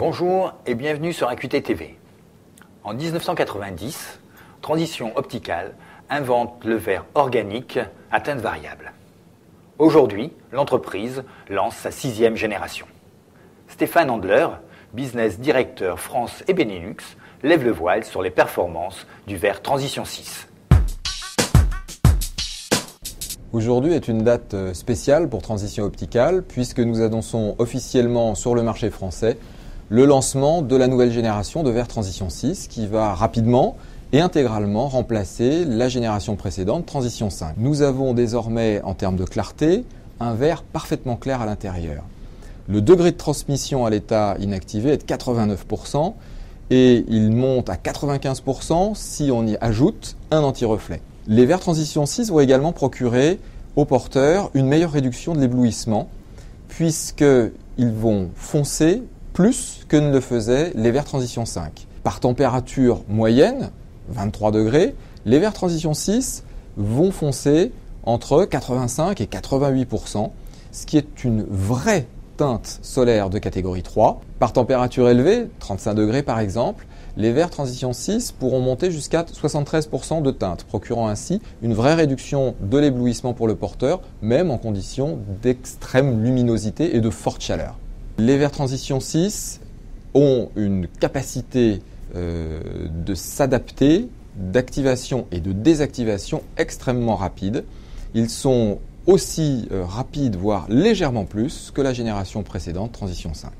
Bonjour et bienvenue sur AQT TV. En 1990, Transition Opticale invente le verre organique à teinte variable. Aujourd'hui, l'entreprise lance sa 6e génération. Stéphane Handler, business directeur France et Benelux, lève le voile sur les performances du verre Transition 6. Aujourd'hui est une date spéciale pour Transition Opticale puisque nous annonçons officiellement sur le marché français le lancement de la nouvelle génération de verre Transition 6 qui va rapidement et intégralement remplacer la génération précédente Transition 5. Nous avons désormais en termes de clarté un verre parfaitement clair à l'intérieur. Le degré de transmission à l'état inactivé est de 89% et il monte à 95% si on y ajoute un anti-reflet. Les verres Transition 6 vont également procurer aux porteurs une meilleure réduction de l'éblouissement puisqu'ils vont foncer plus que ne le faisaient les verres Transition 5. Par température moyenne, 23 degrés, les verres Transition 6 vont foncer entre 85 et 88%, ce qui est une vraie teinte solaire de catégorie 3. Par température élevée, 35 degrés par exemple, les verres Transition 6 pourront monter jusqu'à 73% de teinte, procurant ainsi une vraie réduction de l'éblouissement pour le porteur, même en conditions d'extrême luminosité et de forte chaleur. Les verres Transition 6 ont une capacité de s'adapter, d'activation et de désactivation extrêmement rapide. Ils sont aussi rapides, voire légèrement plus que la génération précédente Transition 5.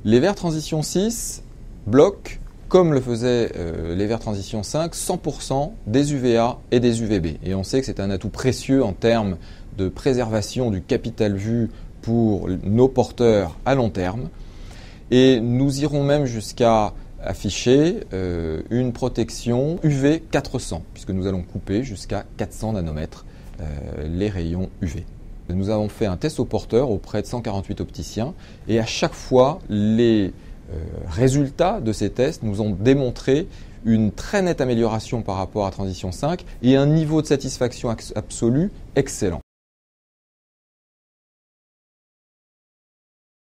Les verres Transition 6 bloquent, comme le faisaient les verres Transition 5, 100% des UVA et des UVB. Et on sait que c'est un atout précieux en termes de préservation du capital vue pour nos porteurs à long terme. Et nous irons même jusqu'à afficher une protection UV 400, puisque nous allons couper jusqu'à 400 nanomètres les rayons UV. Nous avons fait un test au porteur auprès de 148 opticiens et à chaque fois, les résultats de ces tests nous ont démontré une très nette amélioration par rapport à Transition 5 et un niveau de satisfaction absolu excellent.